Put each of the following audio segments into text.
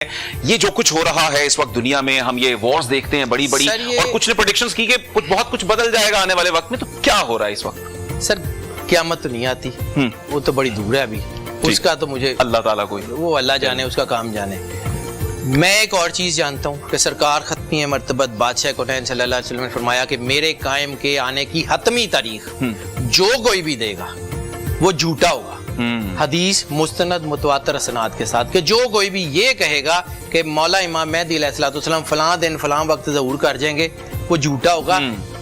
یہ جو کچھ ہو رہا ہے اس وقت دنیا میں، ہم یہ وارز دیکھتے ہیں بڑی بڑی، اور کچھ نے پریڈکشنز کی کہ بہت کچھ بدل جائے گا آنے والے وقت میں، تو کیا ہو رہا ہے اس وقت؟ سر قیامت تو نہیں آتی، وہ تو بڑی دور ہے ابھی، اس کا تو مجھے اللہ تعالیٰ کو وہ اللہ جانے، اس کا کام جانے۔ میں ایک اور چیز جانتا ہوں کہ سرکار ختمی مرتبت بادشاہ کونین صلی اللہ علیہ وسلم نے فرمایا کہ میرے قائم کے آنے کی حتمی تاریخ جو کوئی بھی دے گا وہ جھوٹا ہوگا۔ حدیث مستند متواتر اسناد کے ساتھ کہ جو کوئی بھی یہ کہے گا کہ مولا امام مہدی علیہ الصلوۃ والسلام فلاں دن فلاں وقت ظہور کر جائیں گے، وہ جھوٹا ہوگا۔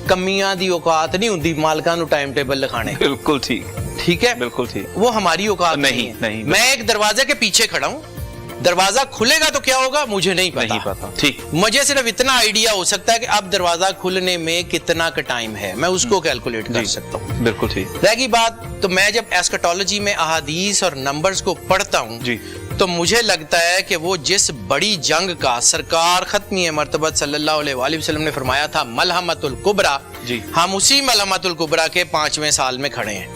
کمیاں دی اوقات نہیں ہوندی مالکاں نو ٹائم ٹیبل لکھانے۔ بالکل ٹھیک، ٹھیک ہے، بالکل ٹھیک، وہ ہماری اوقات نہیں ہے۔ میں ایک دروازے کے پیچھے کھڑا ہوں، دروازہ کھلے گا تو کیا ہوگا مجھے نہیں پتا، ٹھیک، مجھے صرف اتنا آئیڈیا ہو سکتا ہے کہ اب دروازہ کھلنے میں کتنا کا ٹائم ہے، میں اس کو کیلکولیٹ کر سکتا ہوں۔ بالکل ٹھیک۔ رہ گئی بات، تو میں جب ایسکٹولوجی میں احادیث اور نمبرز کو پڑھتا ہوں تو مجھے لگتا ہے کہ وہ جس بڑی جنگ کا سرکار ختمی مرتبت صلی اللہ علیہ وآلہ وسلم نے فرمایا تھا ملحمۃ الکبریٰ، ہم اسی ملحمۃ الکبریٰ کے 5ویں سال میں کھڑے ہیں۔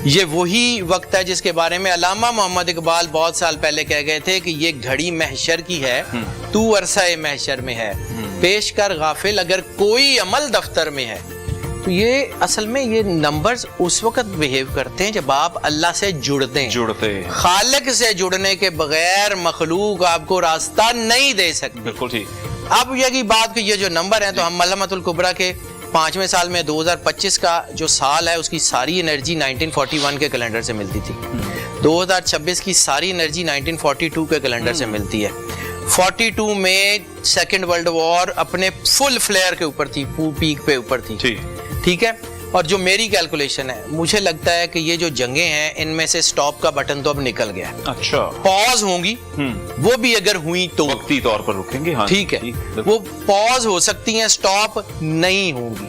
یہ وہی وقت ہے جس کے بارے میں علامہ محمد اقبال بہت سال پہلے کہہ گئے تھے کہ یہ گھڑی محشر کی ہے، تو عرصہ محشر میں ہے، پیش کر غافل اگر کوئی عمل دفتر میں ہے۔ تو یہ اصل میں یہ نمبرز اس وقت بہیو کرتے ہیں جب آپ اللہ سے جڑتے ہیں۔ خالق سے جڑنے کے بغیر مخلوق آپ کو راستہ نہیں دے سکتی۔ بالکل ٹھیک۔ اب یہ بات کہ یہ جو نمبر ہیں تو ہم ملحمۃ الکبریٰ کے 5ویں سال میں 2025 کا جو سال ہے اس کی ساری انرجی 1941 کے کیلنڈر سے ملتی تھی، 2026 کی ساری انرجی 1942 کے کیلنڈر سے ملتی ہے۔ 42 میں سیکنڈ ورلڈ وار اپنے فل فلیئر کے اوپر تھی، پیک پہ اوپر تھی، ٹھیک ہے۔ اور جو میری کیلکولیشن ہے مجھے لگتا ہے کہ یہ جو جنگیں ہیں ان میں سے سٹاپ کا بٹن تو اب نکل گیا ہے۔ اچھا، پاز ہوں گی، وہ بھی اگر ہوئی تو وقتی طور پر رکیں گے، ٹھیک ہے، وہ پاز ہو سکتی ہیں، سٹاپ نہیں ہوں گی۔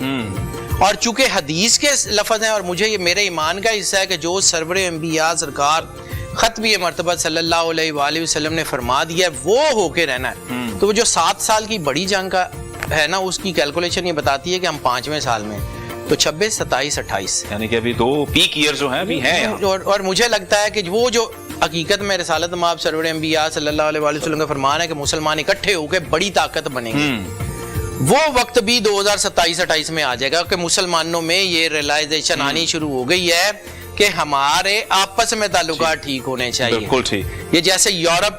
اور چونکہ حدیث کے لفظ ہیں اور مجھے یہ میرے ایمان کا حصہ ہے کہ جو سرور انبیاء سرکار ختمی مرتبہ صلی اللہ علیہ وآلہ وسلم نے فرما دیا ہے وہ ہو کے رہنا ہے، تو وہ جو 7 سال کی بڑی جنگ کا ہے نا، اس کی کیلکولیشن یہ بتاتی ہے کہ ہم 5ویں سال میں، تو 26، 27، 28 یعنی کہ ابھی 2 پیک ایئر جو ہیں ابھی ہیں۔ اور مجھے لگتا ہے کہ وہ جو حقیقت میں رسالت مآب سرور انبیاء صلی اللہ علیہ وآلہ وسلم کا فرمان ہے کہ مسلمان اکٹھے ہو کے بڑی طاقت بنیں گے، وہ وقت بھی 2027-28 میں آ جائے گا کہ مسلمانوں میں یہ ریلائزیشن آنی شروع ہو گئی ہے کہ ہمارے آپس میں تعلقات ٹھیک ہونے چاہیے۔ بالکل ٹھیک۔ یہ جیسے یورپ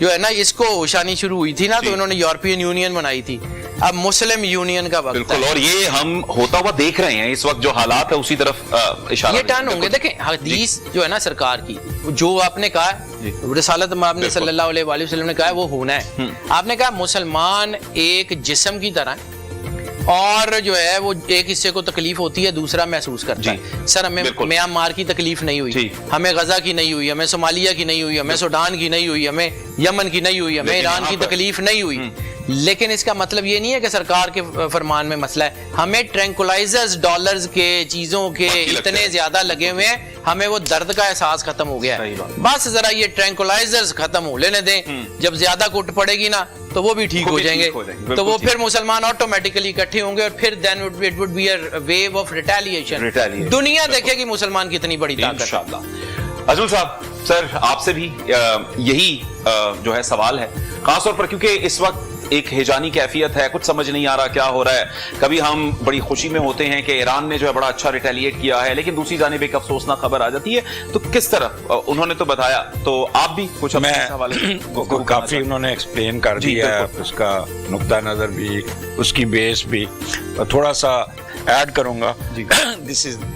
جو ہے نا، اس کو اوشانی شروع ہوئی تھی نا، تو انہوں نے یورپین یونین بنائی تھی، اب مسلم یونین کا وقت ہے۔ بالکل، اور یہ ہم ہوتا ہوا دیکھ رہے ہیں اس وقت، جو حالات ہے اسی طرف اشارہ یہ ٹرن ہوں گے۔ دیکھیں حدیث جو ہے نا سرکار کی، جو آپ نے کہا رسالت مآب نے صلی اللہ علیہ وآلہ وسلم نے کہا ہے وہ ہونا ہے۔ آپ نے کہا مسلمان ایک جسم کی طرح ہے، اور جو ہے وہ ایک حصے کو تکلیف ہوتی ہے دوسرا محسوس کرتا ہے۔ سر ہمیں میانمار کی تکلیف نہیں ہوئی، ہمیں غزہ کی نہیں ہوئی، ہمیں صومالیہ کی نہیں ہوئی، ہمیں سوڈان کی نہیں ہوئی، ہمیں یمن کی نہیں ہوئی، ہمیں ایران کی تکلیف نہیں ہوئی، لیکن اس کا مطلب یہ نہیں ہے کہ سرکار کے فرمان میں مسئلہ ہے۔ ہمیں ٹرینکولائزرز ڈالرز کے چیزوں کے اتنے زیادہ لگے ہوئے ہیں، ہمیں وہ درد کا احساس ختم ہو گیا ہے، بس ذرا یہ ٹرینکولائزرز ختم ہو لینے دیں، جب زیادہ کٹ پڑے گی نا تو وہ بھی ٹھیک ہو جائیں گے، تو وہ پھر مسلمان آٹومیٹیکلی اکٹھے ہوں گے، اور پھر then it would be a wave of retaliation۔ دنیا دیکھے گی مسلمان کتنی بڑی طاقت۔ انشاءاللہ۔ عزول صاحب، سر آپ سے بھی یہی جو ہے سوال ہے، خاص طور پر کیونکہ اس وقت ایک ہیجانی کیفیت ہے، کچھ سمجھ نہیں آ رہا کیا ہو رہا ہے۔ کبھی ہم بڑی خوشی میں ہوتے ہیں کہ ایران نے جو ہے بڑا اچھا ریٹیلیٹ کیا ہے، لیکن دوسری جانب ایک افسوسناک خبر آ جاتی ہے، تو کس طرح انہوں نے تو بتایا، تو آپ بھی کچھ کافی انہوں نے ایکسپلین کر دیا ہے، اس کا نقطہ نظر بھی، اس کی بیس بھی، تھوڑا سا ایڈ کروں گا۔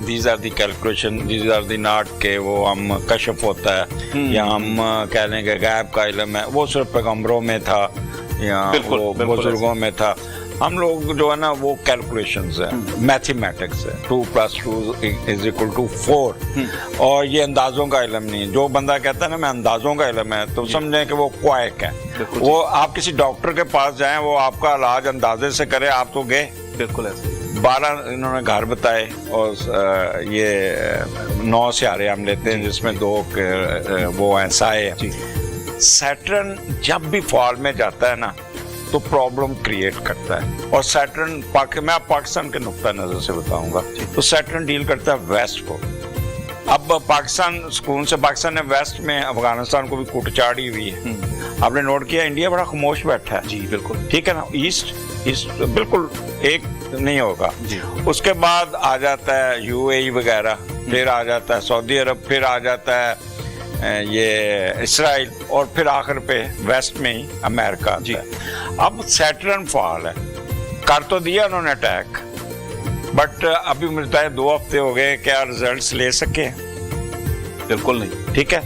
These are the calculation, these are the not کہ وہ ہم کشف ہوتا ہے یا ہم کہہ لیں کہ غیب کا علم ہے، وہ صرف پیغمبروں میں تھا یا وہ بزرگوں میں تھا۔ ہم لوگ جو ہے نا وہ کیلکولیشنز ہیں، میتھمیٹکس ہے، 2+2=4، اور یہ اندازوں کا علم نہیں۔ جو بندہ کہتا ہے نا میں اندازوں کا علم ہے، تو سمجھیں کہ وہ کوائک ہے۔ وہ آپ کسی ڈاکٹر کے پاس جائیں، وہ آپ کا علاج اندازے سے کرے، آپ تو گئے۔ بالکل ایسے 12 انہوں نے گھر بتائے، اور یہ 9 سیارے ہم لیتے ہیں جس میں 2 وہ ہیں سائے ہیں۔ سیٹرن جب بھی فال میں جاتا ہے نا تو پرابلم کریٹ کرتا ہے، اور سیٹرن میں پاکستان کے نقطہ نظر سے بتاؤں گا، تو سیٹرن ڈیل کرتا ہے ویسٹ کو۔ اب پاکستان سکون سے، پاکستان نے ویسٹ میں افغانستان کو بھی کوٹ چاڑی ہوئی ہے، आपने नोट किया इंडिया बड़ा खामोश बैठा है। जी बिल्कुल ठीक है ना, ईस्ट बिल्कुल एक नहीं होगा। जी। उसके बाद आ जाता है यूएई वगैरह, फिर आ जाता है सऊदी अरब, फिर आ जाता है ये इसराइल, और फिर आखिर पे वेस्ट में ही अमेरिका आता है। अब सैटर्न फॉल है, कर तो दिया उन्होंने अटैक, बट अभी मिलता है 2 हफ्ते हो गए, क्या रिजल्ट्स ले सके? बिल्कुल नहीं। ठीक है,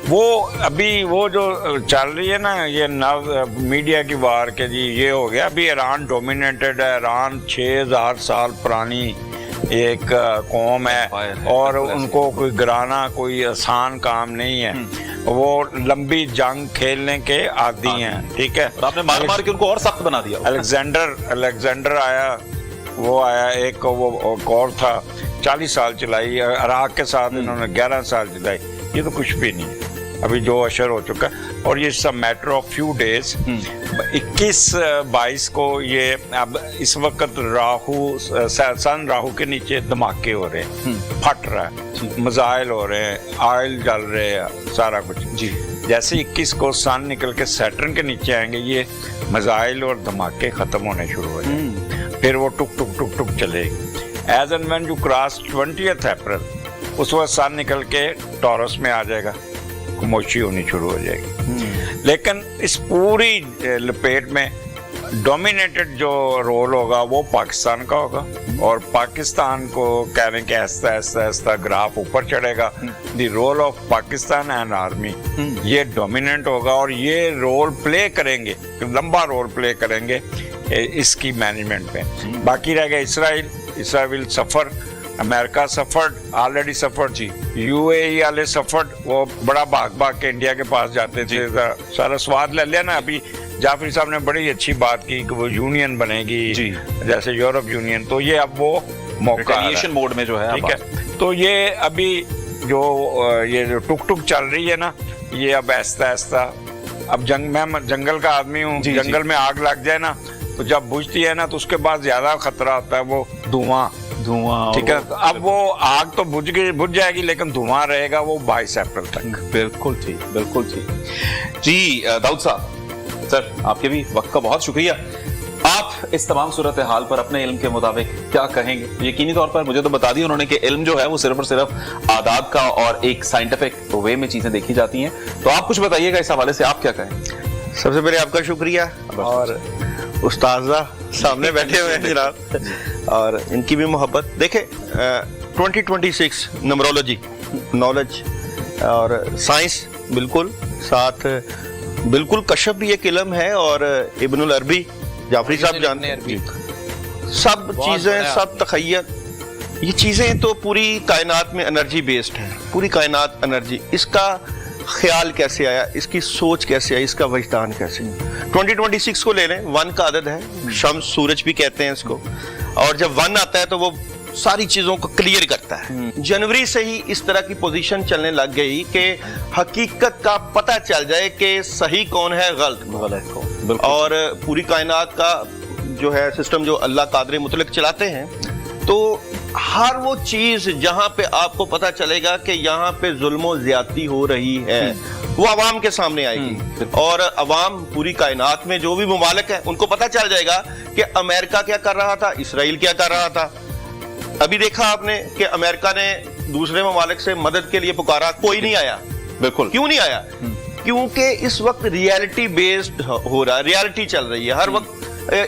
वो अभी वो जो चल रही है ना ये नव मीडिया की वार के जी ये हो गया, अभी ईरान डोमिनेटेड है, ईरान 6000 साल पुरानी एक कौम है और उनको कोई गिराना कोई आसान काम नहीं है, वो लंबी जंग खेलने के आदी हैं। ठीक है, और आपने मार मार के उनको और सख्त बना दिया। अलेक्जेंडर आया, वो आया एक, वो और था 40 साल चलाई, इराक के साथ इन्होंने 11 साल चलाई। ये तो कुछ भी नहीं है अभी जो अशर हो चुका है, और ये सब मैटर ऑफ फ्यू डेज। 21-22 को ये अब इस वक्त सन राहु के नीचे धमाके हो रहे हैं, फट रहा है, मिसाइल हो रहे हैं, ऑयल जल रहे हैं, सारा कुछ। जी जैसे 21 को सन निकल के सैटर्न के नीचे आएंगे, ये मिसाइल और धमाके खत्म होने शुरू हो जाएंगे, फिर वो टुक टुक टुक टुक चलेगी। As and when you cross 20th April, उस वक्त सन निकल के टॉरस में आ जाएगा, खामोशी होनी शुरू हो जाएगी। लेकिन इस पूरी लपेट में डोमिनेटेड जो रोल होगा वो पाकिस्तान का होगा, और पाकिस्तान को कह रहे हैं कि ऐसा ऐसा ऐसा ग्राफ ऊपर चढ़ेगा। The role of Pakistan and army ये डोमिनेंट होगा, और ये रोल प्ले करेंगे, लंबा रोल प्ले करेंगे इसकी मैनेजमेंट में। बाकी रह गया Israel will suffer, America suffered, already suffered जी, यूएई वाले सफर्ड, वो बड़ा भाग के इंडिया के पास जाते थे, सारा स्वाद ले लिया ना। अभी जाफरी साहब ने बड़ी अच्छी बात की कि वो यूनियन बनेगी जैसे यूरोप यूनियन, तो ये अब वो मौका मोड में जो है। ठीक है, तो ये अभी ये जो टुक टुक चल रही है ना, ये अब ऐसा ऐसा, अब मैं जंगल का आदमी हूँ, जंगल में आग लग जाए ना तो जब बुझती है ना तो उसके बाद ज्यादा खतरा होता है वो धुआं। ठीक है, अब वो आग तो बुझ जाएगी लेकिन धुआं रहेगा वो 22 अप्रैल तक। बिल्कुल ठीक जी। दाऊद साहब सर, आपके भी वक्त का बहुत शुक्रिया। आप इस तमाम सूरत हाल पर अपने इल्म के मुताबिक क्या कहेंगे? यकीनी तौर पर मुझे तो बता दिया उन्होंने कि इल्म जो है वो सिर्फ और सिर्फ आदाब का और एक साइंटिफिक वे में चीजें देखी जाती हैं, तो आप कुछ बताइएगा इस हवाले से, आप क्या कहें? सबसे पहले आपका शुक्रिया, और उस्ताज़ा सामने बैठे हुए हैं जनाब, और इनकी भी मोहब्बत। देखें 2026 नंबरोलॉजी, नॉलेज और साइंस बिल्कुल साथ, बिल्कुल कशफ भी एक इल्म है, और इब्नुल अरबी जाफरी साहब जानते हैं, सब चीज़ें, सब तखय्युल, ये चीज़ें तो पूरी कायनात में एनर्जी बेस्ड है, पूरी कायनात एनर्जी। इसका ख्याल कैसे आया, इसकी सोच कैसे आई, इसका वजदान कैसे? 2026 को ले लें, 1 का अदद है, शम्स सूरज भी कहते हैं इसको, और जब 1 आता है तो वो सारी चीजों को क्लियर करता है। जनवरी से ही इस तरह की पोजीशन चलने लग गई कि हकीकत का पता चल जाए कि सही कौन है, गलत कौन, और पूरी कायनात का जो है सिस्टम जो अल्लाह कादर मुतलक चलाते हैं, तो हर वो चीज जहां पे आपको पता चलेगा कि यहाँ पे जुल्म ज्यादती हो रही है, वो अवाम के सामने आएगी, और अवाम पूरी कायनात में जो भी मुमालिक है उनको पता चल जाएगा कि अमेरिका क्या कर रहा था, इसराइल क्या कर रहा था। अभी देखा आपने कि अमेरिका ने दूसरे ममालिक से मदद के लिए पुकारा, कोई नहीं आया। बिल्कुल, क्यों नहीं आया? क्योंकि इस वक्त रियलिटी बेस्ड हो रहा है, रियलिटी चल रही है हर वक्त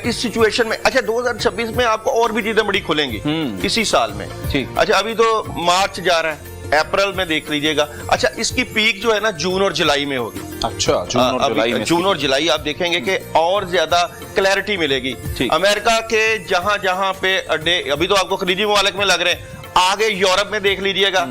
इस सिचुएशन में। अच्छा, 2026 में आपको और भी चीजें बड़ी खुलेंगी इसी साल में। अच्छा, अभी तो मार्च जा रहा है, अप्रैल में देख लीजिएगा। अच्छा, इसकी पीक जो है ना जून और जुलाई में होगी। अच्छा, जून और जुलाई आप देखेंगे कि और ज्यादा क्लैरिटी मिलेगी। अमेरिका के जहां जहां पे अड्डे अभी तो आपको खलीजी ममालिक में लग रहे हैं, आगे यूरोप में देख लीजिएगा।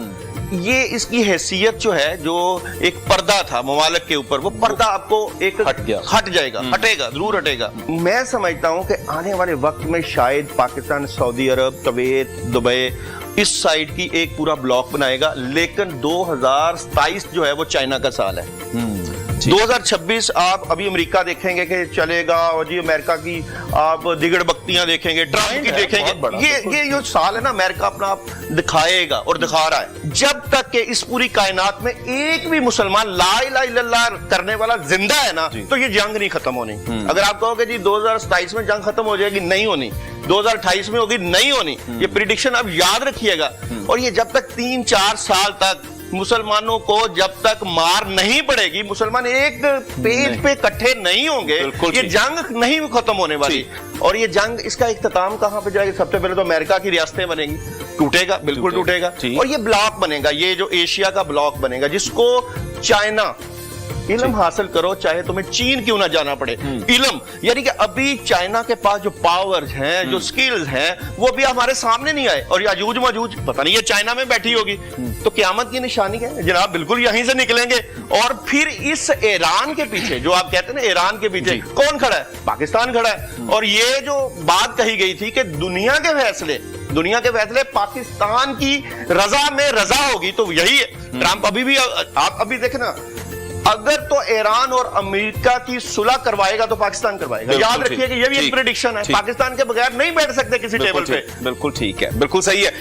ये इसकी हैसियत जो है, जो एक पर्दा था ममालिक के ऊपर, वो पर्दा आपको एक हट जाएगा, हटेगा, जरूर हटेगा। मैं समझता हूं कि आने वाले वक्त में शायद पाकिस्तान, सऊदी अरब, कुवैत, दुबई इस साइड की एक पूरा ब्लॉक बनाएगा, लेकिन 2027 जो है वो चाइना का साल है। 2026 आप अभी अमेरिका देखेंगे कि चलेगा, और जी अमेरिका की आप दिगड़ बख्तियां देखेंगे, ट्रम्प की देखेंगे, ये जो साल है ना अमेरिका अपना आप दिखाएगा और दिखा रहा है। जब तक कि इस पूरी कायनात में एक भी मुसलमान ला इलाहा इल्लल्लाह करने वाला जिंदा है ना, तो ये जंग नहीं खत्म होनी। अगर आप कहोगे जी 2027 में जंग खत्म हो जाएगी, नहीं होनी, 2028 में होगी, नहीं होनी, ये प्रिडिक्शन आप याद रखिएगा। और ये जब तक 3-4 साल तक मुसलमानों को जब तक मार नहीं पड़ेगी, मुसलमान एक पेज पे इकट्ठे नहीं होंगे, ये जंग नहीं खत्म होने वाली। और ये जंग, इसका इख्तिताम कहां पे जाएगा? सबसे पहले तो अमेरिका की रियासतें बनेंगी, टूटेगा, बिल्कुल टूटेगा। और ये ब्लॉक बनेगा, ये जो एशिया का ब्लॉक बनेगा, जिसको चाइना, इल्म हासिल करो चाहे तुम्हें चीन क्यों ना जाना पड़े, इल्म, यानी कि अभी चाइना के पास जो पावर्स हैं, जो स्किल्स हैं, वो भी हमारे सामने नहीं आए। और याजूज माजूज पता नहीं ये चाइना में बैठी होगी, तो क़यामत की निशानी है जनाब, बिल्कुल यहीं से निकलेंगे। और फिर इस ईरान के पीछे, जो आप कहते हैं ना ईरान के पीछे कौन खड़ा है? पाकिस्तान खड़ा है। और ये जो बात कही गई थी कि दुनिया के फैसले पाकिस्तान की रजा में रजा होगी, तो यही है। ट्रंप अभी भी, आप अभी देखें ना, अगर तो ईरान और अमेरिका की सुलह करवाएगा तो पाकिस्तान करवाएगा। याद रखिए कि ये भी एक प्रेडिक्शन है, पाकिस्तान के बगैर नहीं बैठ सकते किसी टेबल पे। बिल्कुल ठीक है, बिल्कुल सही है।